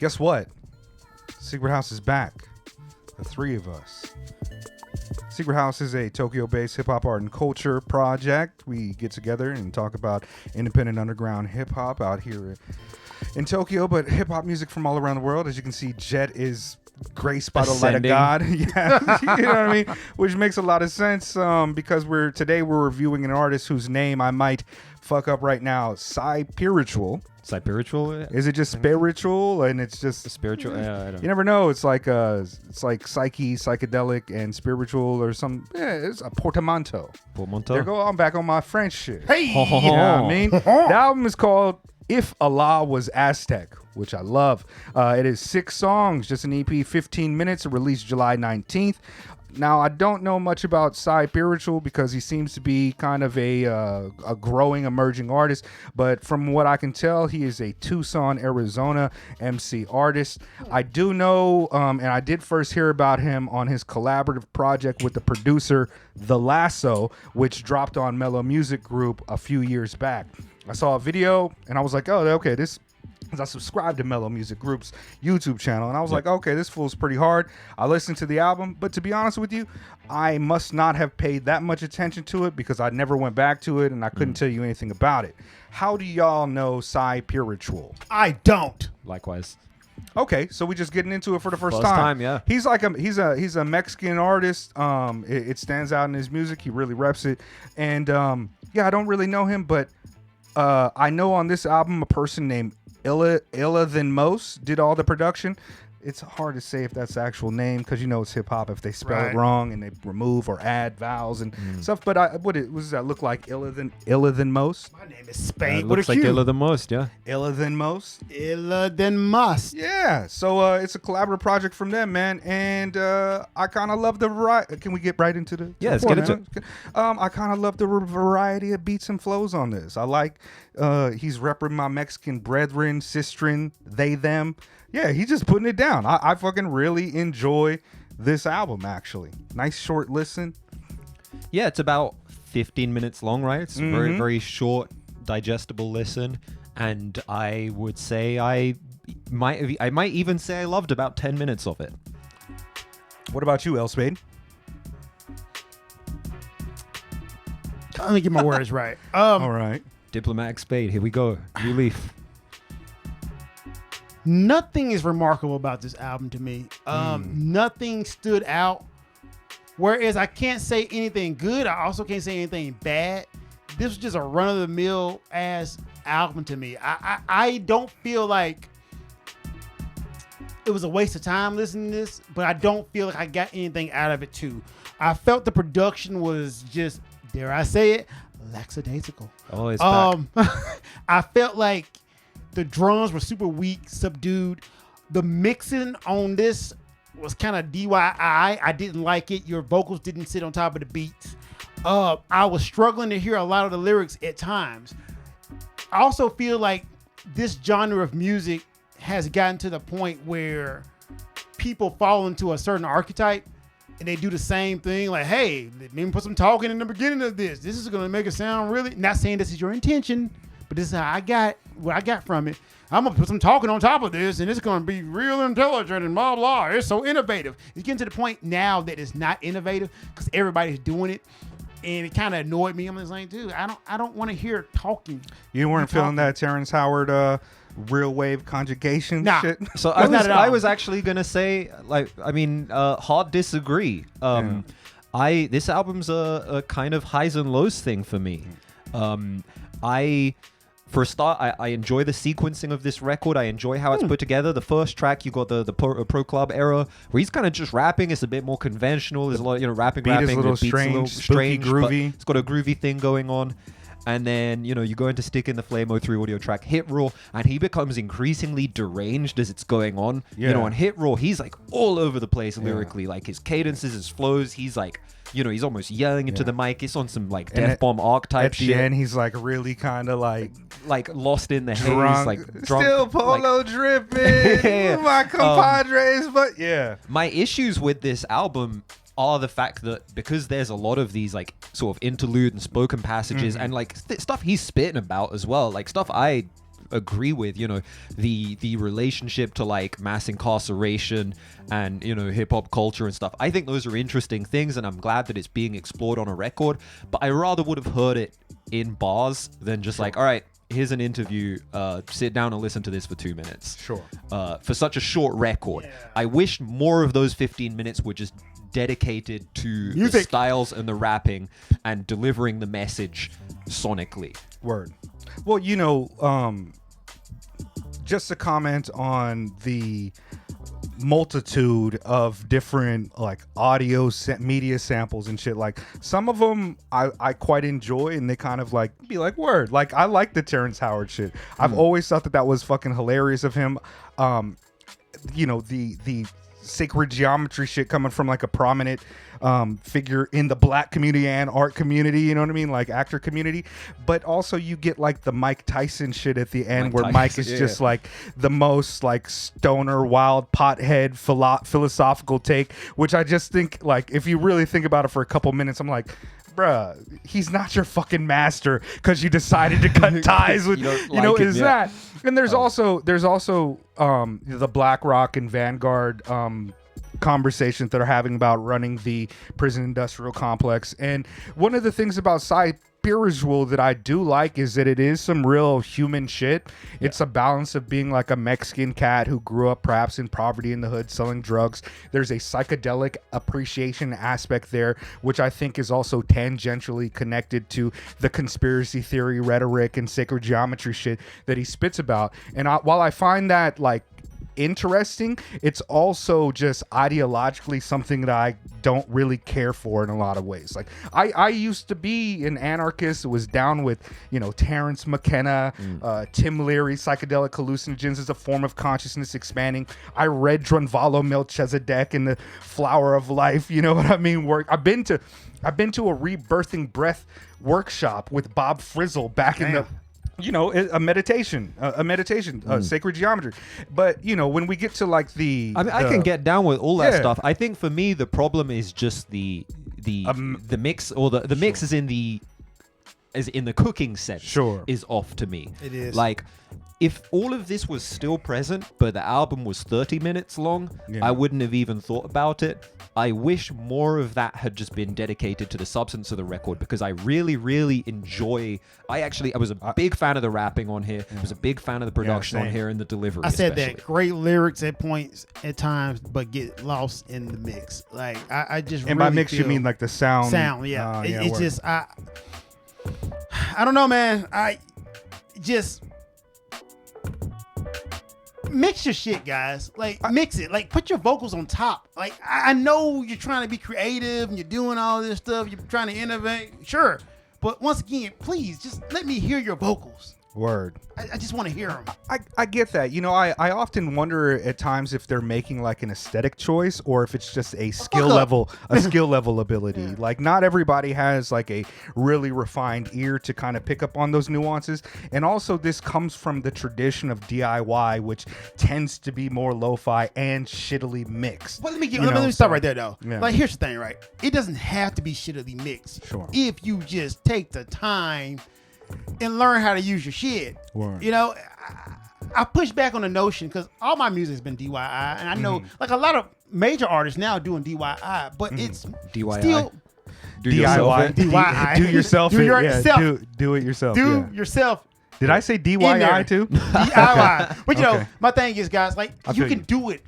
Guess what? Secret House is back. The three of us. Secret House is a Tokyo-based hip-hop art and culture project. We get together and talk about independent underground hip-hop out here in Tokyo, but hip-hop music from all around the world. As you can see, Jet is graced by the light of God. Yeah, you know what I mean? Which makes a lot of sense because today we're reviewing an artist whose name I might fuck up right now. Psypiritual. Psypiritual? Is it just spiritual and it's just spiritual? Yeah, I don't. You never know. It's like psyche, psychedelic, and spiritual or some. Yeah, it's a portamento. There go. I'm back on my French shit. Hey, you know what I mean? The album is called If Allah Was Aztec, which I love. It is 6 songs, just an EP, 15 minutes. It released July 19th. Now, I don't know much about Psypiritual because he seems to be kind of a growing, emerging artist. But from what I can tell, he is a Tucson, Arizona emcee artist. I do know, and I did first hear about him on his collaborative project with the producer, The Lasso, which dropped on Mellow Music Group a few years back. I saw a video, and I was like, oh, okay, this... I subscribed to Mellow Music Group's YouTube channel, and I was like, okay, this fool's pretty hard. I listened to the album, but to be honest with you, I must not have paid that much attention to it because I never went back to it, and I couldn't tell you anything about it. How do y'all know Psypiritual? I don't. Likewise. Okay, so we just getting into it for the first time. Yeah. He's like he's a Mexican artist. It stands out in his music. He really reps it, and yeah, I don't really know him, but I know on this album a person named Illa Than Most did all the production. It's hard to say if that's the actual name because you know it's hip hop if they spell it wrong and they remove or add vowels and stuff. But what does that look like? Illa Than Most. My name is Spain. Looks like Illa Than Most, yeah. Illa Than Most. Illa Than Must. Yeah. So it's a collaborative project from them, man, and I kind of love the variety. Can we get right into the? Yeah, let's get into it. I kind of love the variety of beats and flows on this. I like he's repping my Mexican brethren, sistren, they, them. Yeah, he's just putting it down. I fucking really enjoy this album, actually. Nice short listen. Yeah, it's about 15 minutes long, right? It's very, very short, digestible listen. And I would say I might even say I loved about 10 minutes of it. What about you, Elspade? Let me get my words right. All right. Diplomatic Spade, here we go. New leaf. Nothing is remarkable about this album to me. Nothing stood out. Whereas I can't say anything good, I also can't say anything bad. This was just a run-of-the-mill ass album to me. I don't feel like it was a waste of time listening to this, but I don't feel like I got anything out of it too. I felt the production was just, dare I say it, lackadaisical. Oh, it's back. I felt like the drums were super weak, subdued. The mixing on this was kind of DIY. I didn't like it. Your vocals didn't sit on top of the beats. I was struggling to hear a lot of the lyrics at times. I also feel like this genre of music has gotten to the point where people fall into a certain archetype and they do the same thing. Like, hey, let me put some talking in the beginning of this. This is going to make it sound really... Not saying this is your intention, but this is how I got what I got from it. I'm going to put some talking on top of this, and it's going to be real intelligent and blah, blah. It's so innovative. It's getting to the point now that it's not innovative because everybody's doing it, and it kind of annoyed me. I'm just like, dude, I don't want to hear talking. You weren't feeling that Terrence Howard real wave conjugation shit? So I was actually going to say, like, I mean, hard disagree. This album's a kind of highs and lows thing for me. For a start, I enjoy the sequencing of this record. I enjoy how it's put together. The first track, you got the Pro Club era, where he's kind of just rapping. It's a bit more conventional. There's a lot of, rapping. Beat is a little strange, groovy. It's got a groovy thing going on. And then, you go into Stick in the Flame 03 audio track, Hit Raw, and he becomes increasingly deranged as it's going on. Yeah. On Hit Raw, he's like all over the place lyrically. Like his cadences, his flows, he's like, he's almost yelling into the mic. It's on some like Death Bomb archetype shit. At the end, he's like really kind of like lost in the drunk, haze, like drunk, still polo dripping. My compadres, but my issues with this album are the fact that because there's a lot of these like sort of interlude and spoken passages and like stuff he's spitting about as well, like stuff I agree with. The relationship to like mass incarceration and hip hop culture and stuff. I think those are interesting things, and I'm glad that it's being explored on a record. But I rather would have heard it in bars than just like, all right, here's an interview, sit down and listen to this for 2 minutes. Sure. For such a short record. Yeah. I wish more of those 15 minutes were just dedicated to the styles and the rapping and delivering the message sonically. Word. Well, just to comment on the multitude of different like audio media samples and shit, like some of them I quite enjoy, and they kind of like be like, word, like I like the Terrence Howard shit. I've always thought that was fucking hilarious of him. The sacred geometry shit coming from like a prominent figure in the black community and art community, you know what I mean, like actor community. But also you get like the Mike Tyson shit at the end, where Mike is just like the most like stoner, wild pothead philosophical take, which I just think, like, if you really think about it for a couple minutes, I'm like, bruh, he's not your fucking master because you decided to cut ties with that. And there's also the BlackRock and Vanguard conversations that are having about running the prison industrial complex. And one of the things about Psypiritual that I do like is that it is some real human shit. Yeah. It's a balance of being like a Mexican cat who grew up perhaps in poverty in the hood selling drugs. There's a psychedelic appreciation aspect there, which I think is also tangentially connected to the conspiracy theory rhetoric and sacred geometry shit that he spits about. And while I find that like interesting, it's also just ideologically something that I don't really care for in a lot of ways. Like I used to be an anarchist who was down with Terrence McKenna, Tim Leary, psychedelic hallucinogens as a form of consciousness expanding. I read Drunvalo Melchizedek in the Flower of Life, you know what I mean? I've been to a rebirthing breath workshop with Bob Frizzle back in the a meditation, sacred geometry. But when we get to like I can get down with all that stuff. I think for me the problem is just the mix, or the mix is in the cooking sense. Is off to me. It is like, if all of this was still present, but the album was 30 minutes long, I wouldn't have even thought about it. I wish more of that had just been dedicated to the substance of the record, because I really, really enjoy... I was a big fan of the rapping on here. I was a big fan of the production on here and the delivery. I said that great lyrics at points at times, but get lost in the mix. Like, I just and really by mix you mean like the sound? Yeah. It's just... I don't know, man. I just... mix your shit, guys. Like, mix it. Like, put your vocals on top. Like, I know you're trying to be creative and you're doing all this stuff. You're trying to innovate. Sure. But once again, please, just let me hear your vocals. Word. I just want to hear them. I get that. I often wonder at times if they're making like an aesthetic choice or if it's just a skill level ability. Yeah. Like, not everybody has like a really refined ear to kind of pick up on those nuances. And also this comes from the tradition of DIY, which tends to be more lo-fi and shittily mixed. Well, let me stop right there though. Yeah. Like, here's the thing, right? It doesn't have to be shittily mixed. Sure. If you just take the time and learn how to use your shit. Word. I push back on the notion because all my music has been DIY, and I know like a lot of major artists now doing DIY, but it's DIY. Still DIY. DIY. Do yourself. Do yourself. Do it yourself. Do yourself. Did I say DIY too? DIY. But my thing is, guys, like, you can do it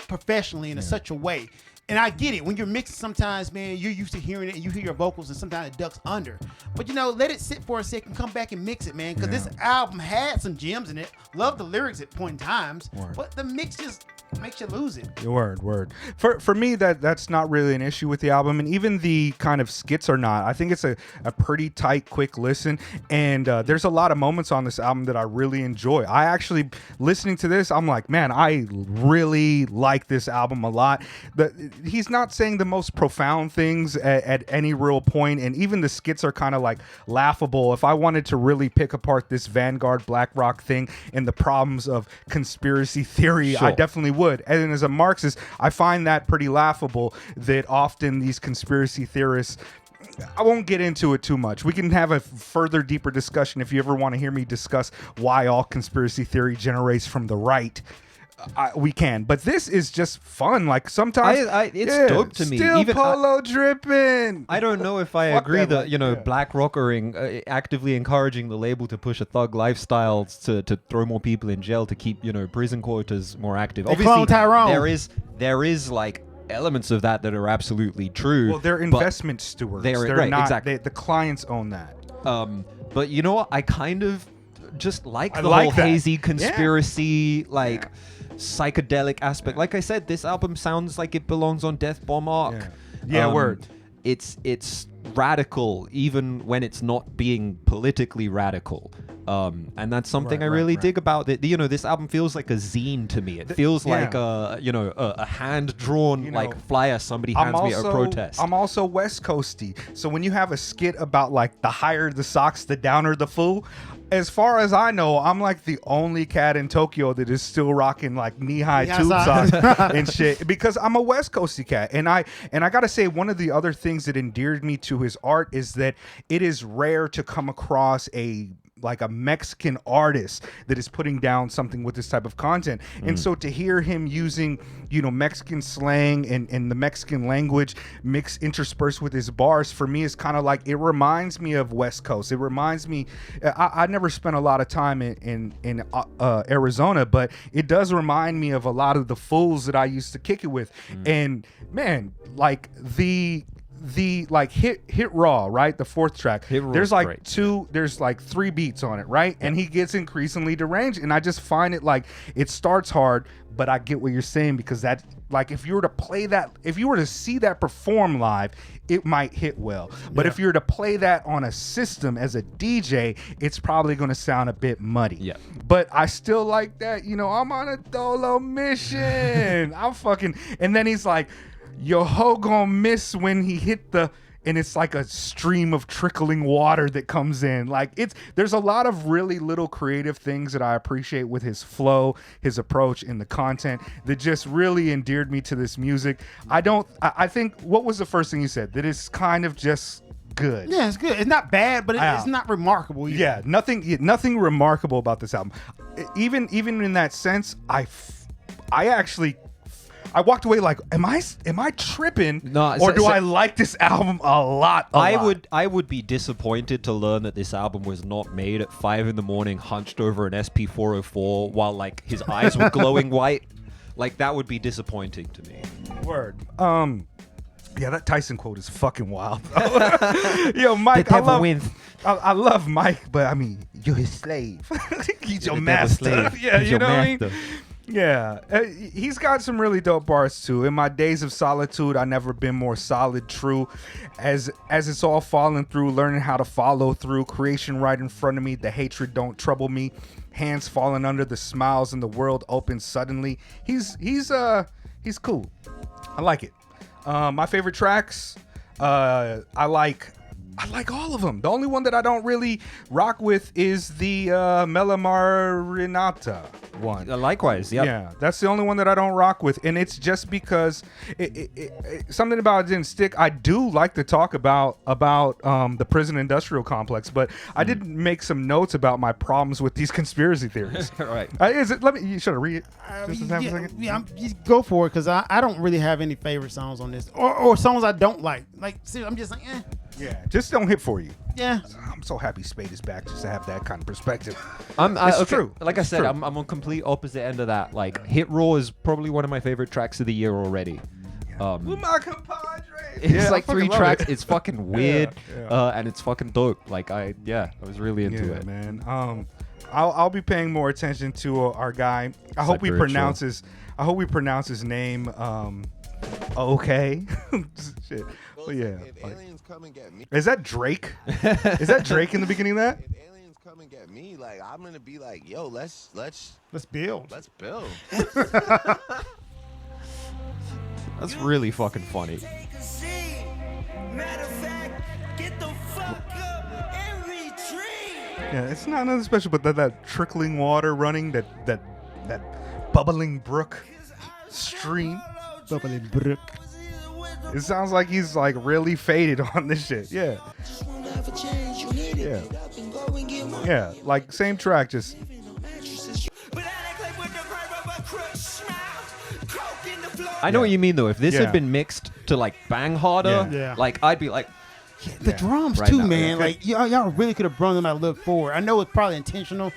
professionally in such a way. And I get it. When you're mixing, sometimes, man, you're used to hearing it and you hear your vocals and sometimes it ducks under. But, let it sit for a second, come back and mix it, man. Because this album had some gems in it. Love the lyrics at point in times. Word. But the mix just makes you lose it. Word. For me, that's not really an issue with the album. And even the kind of skits are not. I think it's a pretty tight, quick listen. And there's a lot of moments on this album that I really enjoy. I actually, listening to this, I'm like, man, I really like this album a lot. He's not saying the most profound things at any real point, and even the skits are kind of like laughable. If I wanted to really pick apart this Vanguard BlackRock thing and the problems of conspiracy theory, I definitely would. And as a Marxist, I find that pretty laughable, that often these conspiracy theorists I won't get into it too much. We can have a further, deeper discussion if you ever want to hear me discuss why all conspiracy theory generates from the right. We can, but this is just fun. Like sometimes it's dope to me. Still Even polo dripping. I don't know if I agree that Black Rockering actively encouraging the label to push a thug lifestyle to throw more people in jail to keep prison quarters more active. Obviously, there is like elements of that are absolutely true. Well, they're investment stewards. They're not exactly. The clients own that. But you know what? I kind of just like the whole hazy conspiracy psychedelic aspect. Like I said, this album sounds like it belongs on Death Bomb Arc. Word. It's radical even when it's not being politically radical. And that's something I really dig about it. This album feels like a zine to me. It feels like a hand-drawn flyer somebody hands me at a protest. I'm also West Coasty. So when you have a skit about like the higher the socks, the downer the fool, as far as I know, I'm like the only cat in Tokyo that is still rocking like knee-high tube socks and shit, because I'm a West Coasty cat. And I gotta say, one of the other things that endeared me to his art is that it is rare to come across a Mexican artist that is putting down something with this type of content. And so to hear him using, Mexican slang and the Mexican language mixed interspersed with his bars, for me is kind of like, it reminds me of West Coast. It reminds me, I never spent a lot of time in Arizona, but it does remind me of a lot of the fools that I used to kick it with. And man, like the hit raw, right? The fourth track. There's like there's like 3 beats on it, right? And he gets increasingly deranged, and I just find it like it starts hard, but I get what you're saying, because that, like, if you were to play that, if you were to see that perform live, it might hit well. But if you were to play that on a system as a DJ, it's probably going to sound a bit muddy. Yeah. But I still like that, I'm on a dolo mission. I'm fucking, and then he's like, your hoe gonna miss when he hit and it's like a stream of trickling water that comes in. Like there's a lot of really little creative things that I appreciate with his flow, his approach, and the content that just really endeared me to this music. I think, what was the first thing you said? That it's kind of just good. Yeah, it's good. It's not bad, but it's not remarkable either. Yeah, nothing remarkable about this album. Even in that sense, I walked away like, am I tripping? No, or do I like this album a lot? I would be disappointed to learn that this album was not made at 5 a.m, hunched over an SP404 while like his eyes were glowing white. Like, that would be disappointing to me. Word. Yeah, that Tyson quote is fucking wild. Yo, Mike, I love Mike, but I mean, you're his slave. He's your master. Yeah, you know what I mean? Yeah, he's got some really dope bars too. In my days of solitude, I never been more solid, true. As it's all falling through, learning how to follow through. Creation right in front of me, the hatred don't trouble me. Hands falling under, the smiles in the world open suddenly. He's cool. I like it. My favorite tracks, I like all of them. The only one that I don't really rock with is the Mela Marinata one. Likewise, yep. Yeah, that's the only one that I don't rock with, and it's just because something about it didn't stick. I do like to talk about the prison industrial complex, but I did make some notes about my problems with these conspiracy theories. Right. You should read it. Just go for it, because I don't really have any favorite songs on this, or songs I don't like. Like, see, I'm just like, eh. Yeah, just don't hit for you. Yeah. I'm so happy Spade is back, just to have that kind of perspective. It's true. Like I said, I'm on complete opposite end of that. Like, Hit Raw is probably one of my favorite tracks of the year already. My compadre. It's like 3 tracks. It's fucking weird, and it's fucking dope. Like, I was really into it, man. I'll be paying more attention to our guy. I hope we pronounce his name. Okay. Shit. Well, yeah. If aliens come and get me, is that Drake? Is that Drake in the beginning of that? If aliens come and get me, like, I'm gonna be like, yo, let's build. Let's build. That's really fucking funny. Yeah, it's not nothing special, but that trickling water running, that bubbling brook stream. Bubbling brook. It sounds like he's like really faded on this shit. Yeah. Yeah. Yeah. Like same track, just. I know what you mean though. If this Yeah. had been mixed to like bang harder, Yeah. like I'd be like, The drums right too, now, man. yeah. Like y'all really could have brought them out a little forward. I know it's probably intentional,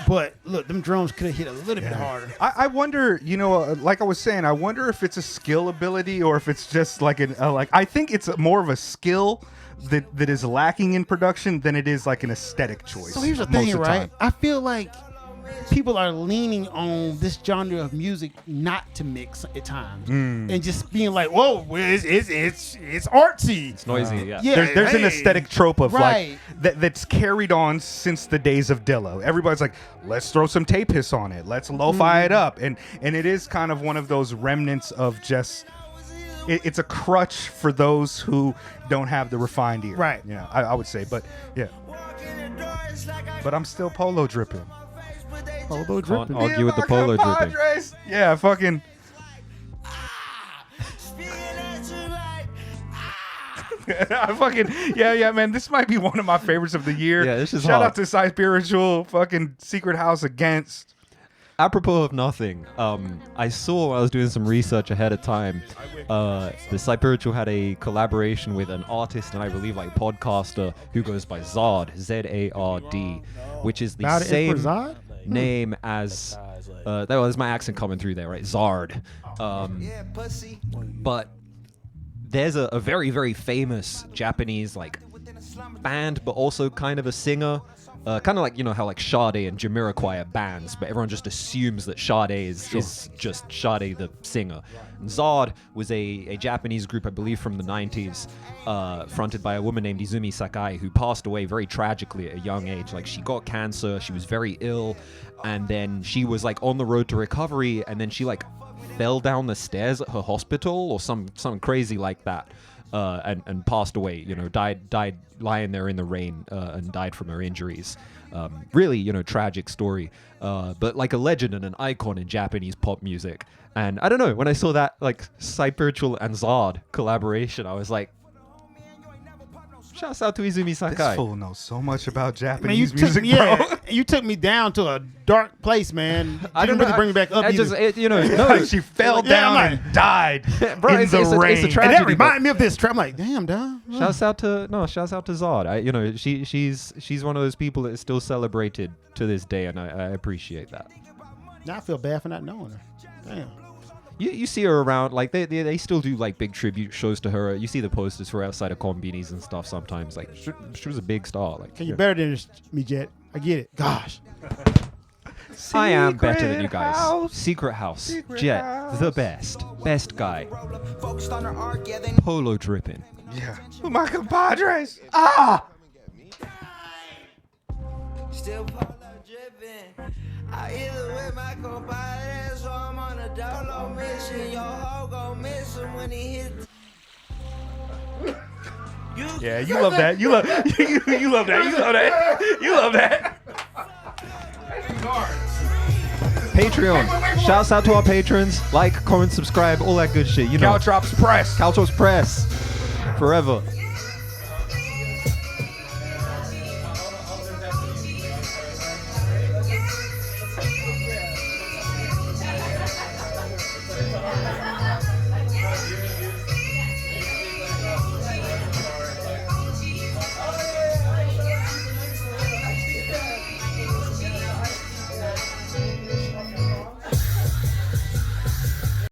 but look, them drums could have hit a little bit harder. I wonder, you know, like I was saying, I wonder if it's a skill ability or if it's just like I think it's more of a skill that is lacking in production than it is like an aesthetic choice. So here's the most thing, of the right? time. I feel like people are leaning on this genre of music not to mix at times, and just being like, "Whoa, it's artsy, it's noisy. Yeah. There's an hey, aesthetic trope of right. like that's carried on since the days of Dillo. Everybody's like, let's throw some tape hiss on it, let's lo-fi it up, and it is kind of one of those remnants of just. It's a crutch for those who don't have the refined ear. Right. Yeah, I would say, but yeah. But I'm still polo dripping. Polo Can't dripping. argue with the polo dripping. Padres. Yeah, fucking. I fucking yeah, man. This might be one of my favorites of the year. Yeah, this is Shout hard. out to Psypiritual, fucking Secret House Against. Apropos of nothing, I saw when I was doing some research ahead of time, the Psypiritual had a collaboration with an artist and I believe like podcaster who goes by Zard, Z-A-R-D, which is the About it same for Zod? name as, that was my accent coming through there, right? Zard. But there's a very, very famous Japanese like band, but also kind of a singer. Kind of like, you know, how like Sade and Jamiroquai are bands, but everyone just assumes that Sade is just Sade the singer. And Zod was a Japanese group, I believe, from the 90s, fronted by a woman named Izumi Sakai, who passed away very tragically at a young age. Like, she got cancer, she was very ill, and then she was like on the road to recovery, and then she like fell down the stairs at her hospital or something crazy like that. And passed away, you know, died lying there in the rain, and died from her injuries. Really, you know, tragic story, but like a legend and an icon in Japanese pop music. And I don't know, when I saw that like Psypiritual and Zod collaboration, I was like, shouts out to Izumi This Sakai. fool knows so much about Man, Japanese music, bro. yeah, you took me down to a dark place, man. I Didn't don't really bring me back up. I either. just, you know, no, She fell Yeah, down I'm and died Bro, in it's the a rain. and tragedy. that reminded me of this trap. I'm like, damn, dog. Shouts out to Zod. You know, she's one of those people that is still celebrated to this day, and I appreciate that. Now I feel bad for not knowing her. Damn. You see her around, like they still do like big tribute shows to her. You see the posters for her outside of conbinis and stuff sometimes. Like she was a big star. Like, Can you better than this, me, Jet? I get it. Gosh. I am better than you guys. House. Secret House, Secret Jet, House. the best guy. Polo dripping. Yeah. My compadres. Ah. Still polo dripping. I either with my compadres or I'm on a dolo mission. Your hoe gon' miss him when he hit. Yeah, you love that. You love you love that. You love that. You love that. Patreon. Shouts out to our patrons. Like, comment, subscribe, all that good shit. You know. Caltrops Press. Caltrops Press. Forever.